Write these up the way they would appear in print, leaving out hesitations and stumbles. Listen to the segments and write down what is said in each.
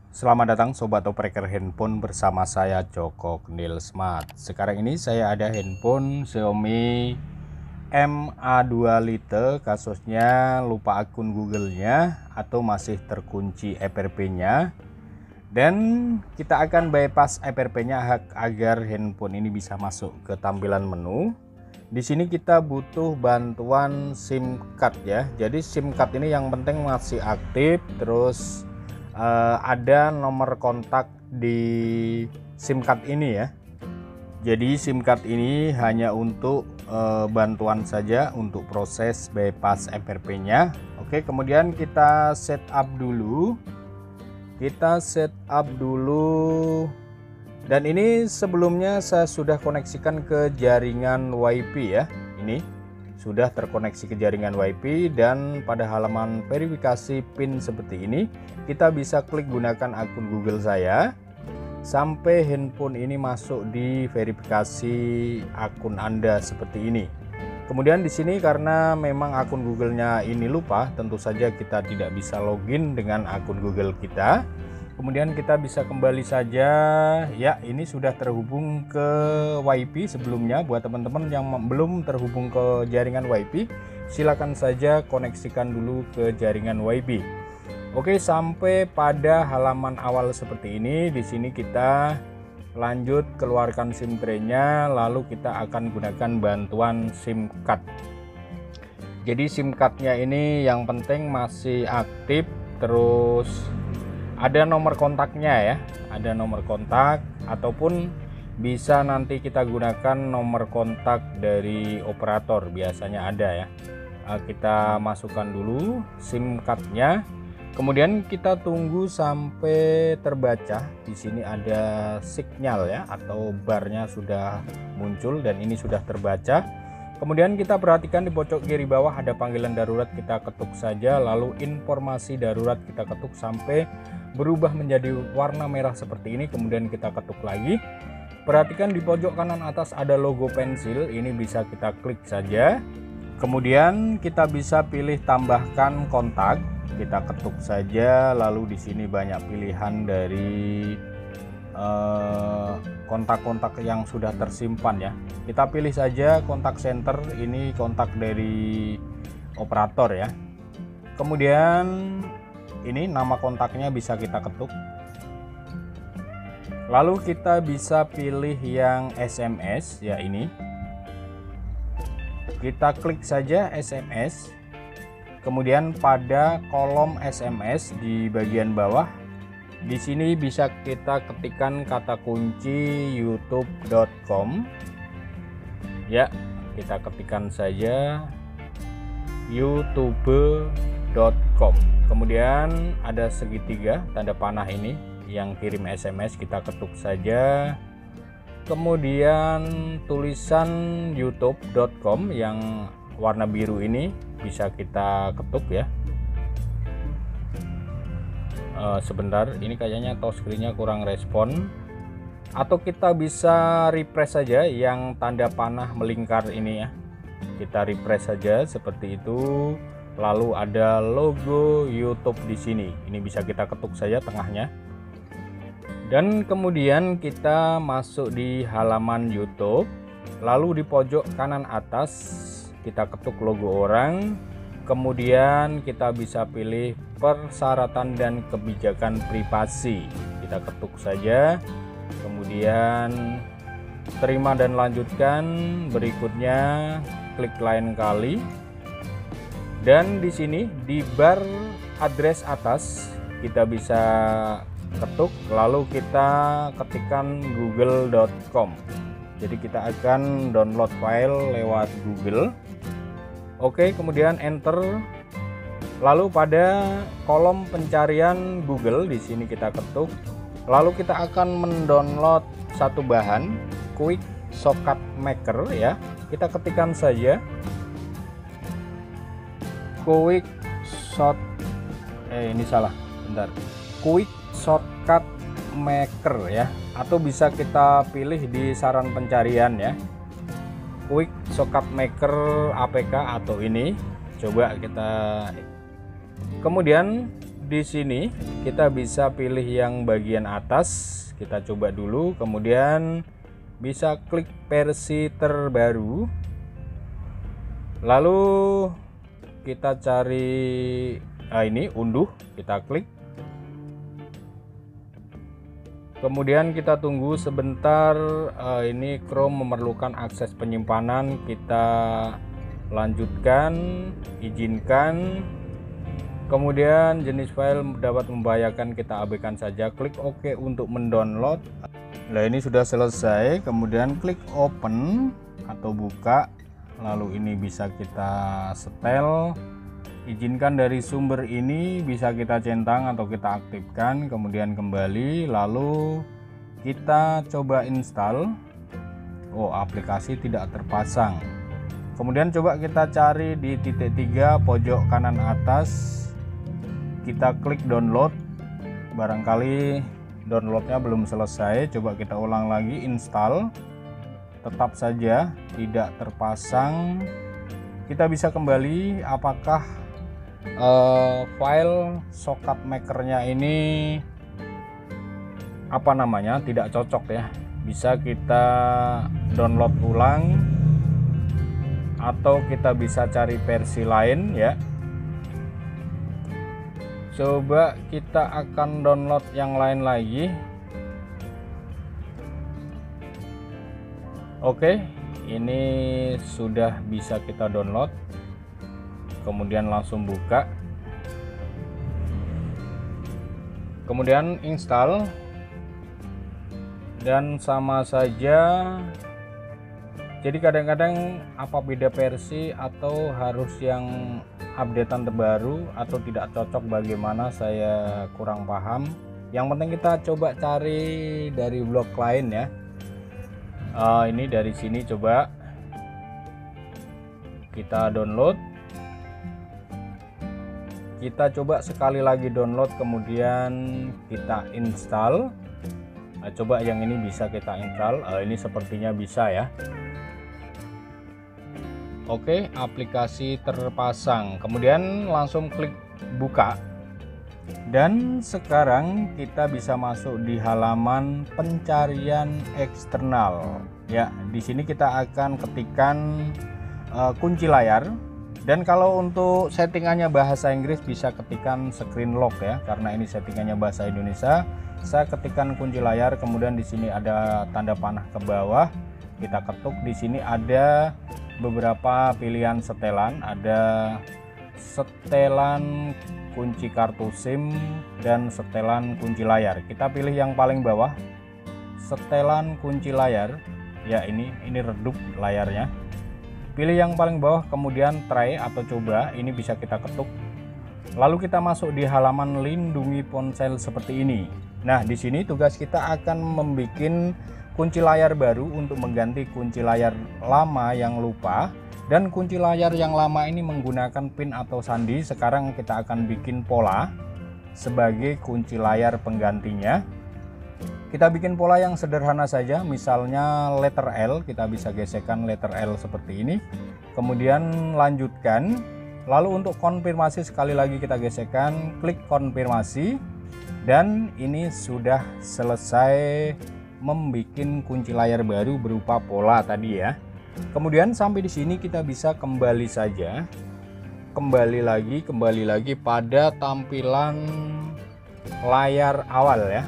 Selamat datang Sobat Opreker Handphone bersama saya Joko Kendil Smart. Sekarang ini saya ada handphone Xiaomi MA2 Lite, kasusnya lupa akun Google-nya atau masih terkunci FRP-nya. Dan kita akan bypass FRP-nya agar handphone ini bisa masuk ke tampilan menu. Di sini kita butuh bantuan SIM card ya. Jadi SIM card ini yang penting masih aktif, terus ada nomor kontak di SIM card ini ya. Jadi SIM card ini hanya untuk bantuan saja untuk proses bypass FRP-nya. Oke, kemudian kita setup dulu. Dan ini sebelumnya saya sudah koneksikan ke jaringan WiFi ya. Ini sudah terkoneksi ke jaringan WiFi, dan pada halaman verifikasi PIN seperti ini kita bisa klik gunakan akun Google saya sampai handphone ini masuk di verifikasi akun Anda seperti ini. Kemudian di sini karena memang akun Google-nya ini lupa, tentu saja kita tidak bisa login dengan akun Google kita. Kemudian kita bisa kembali saja ya, ini sudah terhubung ke WiFi sebelumnya. Buat teman-teman yang belum terhubung ke jaringan WiFi, silakan saja koneksikan dulu ke jaringan WiFi. Oke, sampai pada halaman awal seperti ini. Di sini kita lanjut keluarkan SIM tray-nya, lalu kita akan gunakan bantuan SIM card. Jadi SIM card-nya ini yang penting masih aktif, terus ada nomor kontaknya ya, ada nomor kontak, ataupun bisa nanti kita gunakan nomor kontak dari operator, biasanya ada ya. Kita masukkan dulu SIM cardnya, kemudian kita tunggu sampai terbaca. Di sini ada sinyal ya, atau barnya sudah muncul dan ini sudah terbaca. Kemudian kita perhatikan di pojok kiri bawah ada panggilan darurat, kita ketuk saja, lalu informasi darurat kita ketuk sampai berubah menjadi warna merah seperti ini, kemudian kita ketuk lagi. Perhatikan di pojok kanan atas ada logo pensil, ini bisa kita klik saja. Kemudian kita bisa pilih tambahkan kontak, kita ketuk saja, lalu di sini banyak pilihan dari kontak-kontak yang sudah tersimpan ya. Kita pilih saja kontak center, ini kontak dari operator ya. Kemudian ini nama kontaknya bisa kita ketuk, lalu kita bisa pilih yang SMS ya, ini kita klik saja SMS. Kemudian pada kolom SMS di bagian bawah, di sini bisa kita ketikkan kata kunci youtube.com ya, kita ketikkan saja youtube.com. Kemudian ada segitiga tanda panah ini yang kirim SMS, kita ketuk saja. Kemudian tulisan youtube.com yang warna biru ini bisa kita ketuk ya. Sebentar, ini kayaknya touchscreen-nya kurang respon, atau kita bisa refresh saja yang tanda panah melingkar ini ya. Kita refresh saja seperti itu, lalu ada logo YouTube di sini, ini bisa kita ketuk saja tengahnya. Dan kemudian kita masuk di halaman YouTube, lalu di pojok kanan atas kita ketuk logo orang. Kemudian kita bisa pilih persyaratan dan kebijakan privasi, kita ketuk saja. Kemudian terima dan lanjutkan. Berikutnya klik lain kali. Dan di sini di bar address atas kita bisa ketuk, lalu kita ketikkan google.com. Jadi kita akan download file lewat Google. Oke, kemudian enter. Lalu pada kolom pencarian Google di sini kita ketuk. Lalu kita akan mendownload satu bahan, Quick Shortcut Maker ya. Kita ketikkan saja Quick Shortcut Maker ya, atau bisa kita pilih di saran pencarian ya, Quick Shortcut Maker APK atau ini. Coba kita, kemudian di sini kita bisa pilih yang bagian atas, kita coba dulu, kemudian bisa klik versi terbaru, lalu kita cari ini unduh, kita klik, kemudian kita tunggu sebentar. Ini Chrome memerlukan akses penyimpanan, kita lanjutkan, izinkan, kemudian jenis file dapat membahayakan, kita abaikan saja, klik OK untuk mendownload. Nah, ini sudah selesai, kemudian klik open atau buka, lalu ini bisa kita setel, izinkan dari sumber ini, bisa kita centang atau kita aktifkan, kemudian kembali, lalu kita coba install. Oh, aplikasi tidak terpasang. Kemudian coba kita cari di titik 3 pojok kanan atas, kita klik download, barangkali downloadnya belum selesai, coba kita ulang lagi, install, tetap saja tidak terpasang. Kita bisa kembali, apakah file socket makernya ini tidak cocok ya, bisa kita download ulang atau kita bisa cari versi lain ya. Coba kita akan download yang lain lagi. Oke, ini sudah bisa kita download, kemudian langsung buka, kemudian install, dan sama saja. Jadi kadang-kadang apa beda versi atau harus yang updatean terbaru atau tidak cocok, bagaimana saya kurang paham. Yang penting kita coba cari dari blog lain ya. Ini dari sini coba kita download, kita coba sekali lagi download, kemudian kita install. Nah, coba yang ini bisa kita install. Ini sepertinya bisa ya. Oke, aplikasi terpasang, kemudian langsung klik buka, dan sekarang kita bisa masuk di halaman pencarian eksternal ya. Di sini kita akan ketikkan kunci layar, dan kalau untuk settingannya bahasa Inggris bisa ketikkan screen lock ya, karena ini settingannya bahasa Indonesia. Saya ketikkan kunci layar, kemudian di sini ada tanda panah ke bawah, kita ketuk. Di sini ada beberapa pilihan setelan, ada setelan kunci kartu SIM dan setelan kunci layar. Kita pilih yang paling bawah, setelan kunci layar ya. Ini redup layarnya, pilih yang paling bawah, kemudian try atau coba, ini bisa kita ketuk, lalu kita masuk di halaman lindungi ponsel seperti ini. Nah, di sini tugas kita akan membuat kunci layar baru untuk mengganti kunci layar lama yang lupa, dan kunci layar yang lama ini menggunakan pin atau sandi. Sekarang kita akan bikin pola sebagai kunci layar penggantinya. Kita bikin pola yang sederhana saja, misalnya letter L, kita bisa gesekkan letter L seperti ini, kemudian lanjutkan. Lalu untuk konfirmasi sekali lagi kita gesekkan, klik konfirmasi, dan ini sudah selesai membuat kunci layar baru berupa pola tadi ya. Kemudian sampai di sini kita bisa kembali saja, kembali lagi pada tampilan layar awal ya.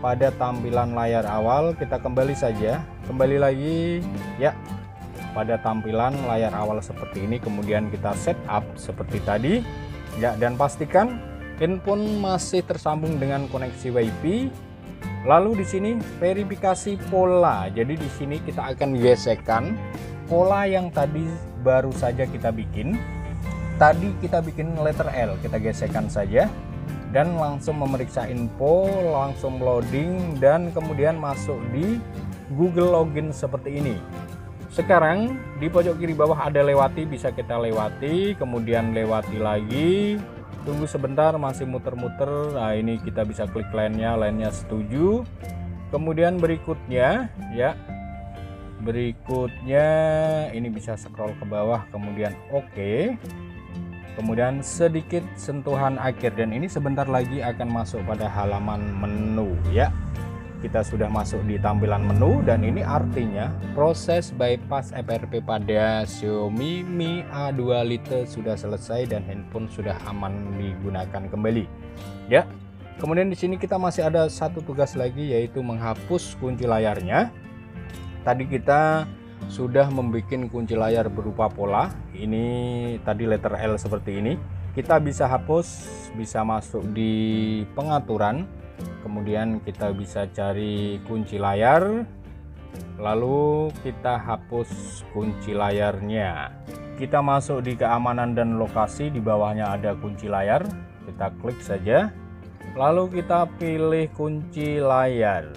Pada tampilan layar awal kita kembali saja, kembali lagi ya pada tampilan layar awal seperti ini. Kemudian kita setup seperti tadi ya, dan pastikan handphone masih tersambung dengan koneksi WiFi. Lalu di sini verifikasi pola. Jadi di sini kita akan gesekkan pola yang tadi baru saja kita bikin. Tadi kita bikin letter L, kita gesekkan saja dan langsung memeriksa info, langsung loading, dan kemudian masuk di Google Login seperti ini. Sekarang di pojok kiri bawah ada lewati, bisa kita lewati, kemudian lewati lagi. Tunggu sebentar, masih muter-muter. Nah, ini kita bisa klik lainnya setuju. Kemudian berikutnya ya, berikutnya ini bisa scroll ke bawah, kemudian oke. kemudian sedikit sentuhan akhir, dan ini sebentar lagi akan masuk pada halaman menu ya. Kita sudah masuk di tampilan menu, dan ini artinya proses bypass FRP pada Xiaomi Mi A2 Lite sudah selesai dan handphone sudah aman digunakan kembali ya. Kemudian di sini kita masih ada satu tugas lagi, yaitu menghapus kunci layarnya. Tadi kita sudah membuat kunci layar berupa pola, ini tadi letter L seperti ini. Kita bisa hapus, bisa masuk di pengaturan, kemudian kita bisa cari kunci layar, lalu kita hapus kunci layarnya. Kita masuk di keamanan dan lokasi, di bawahnya ada kunci layar, kita klik saja, lalu kita pilih kunci layar.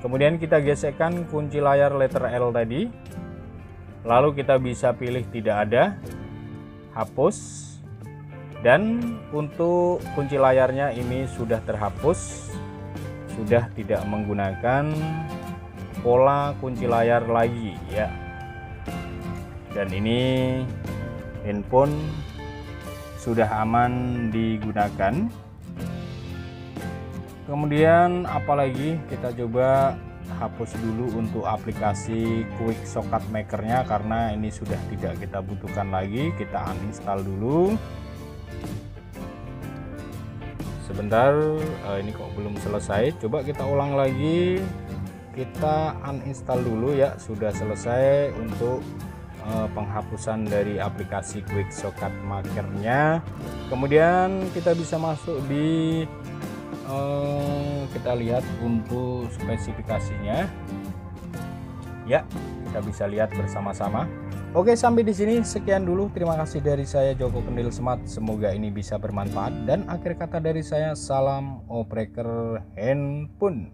Kemudian kita gesekkan kunci layar letter L tadi, lalu kita bisa pilih tidak ada, hapus, dan untuk kunci layarnya ini sudah terhapus, sudah tidak menggunakan pola kunci layar lagi ya. Dan ini handphone sudah aman digunakan. Kemudian apalagi, kita coba hapus dulu untuk aplikasi Quick Shortcut Maker-nya, karena ini sudah tidak kita butuhkan lagi. Kita uninstall dulu. Sebentar, ini kok belum selesai. Coba kita ulang lagi. Kita uninstall dulu ya. Sudah selesai untuk penghapusan dari aplikasi Quick Shortcut Maker-nya. Kemudian kita bisa masuk di kita lihat untuk spesifikasinya ya, kita bisa lihat bersama-sama. Oke, sampai di sini sekian dulu. Terima kasih dari saya, Joko Kendil Smart. Semoga ini bisa bermanfaat, dan akhir kata dari saya, salam opreker handphone.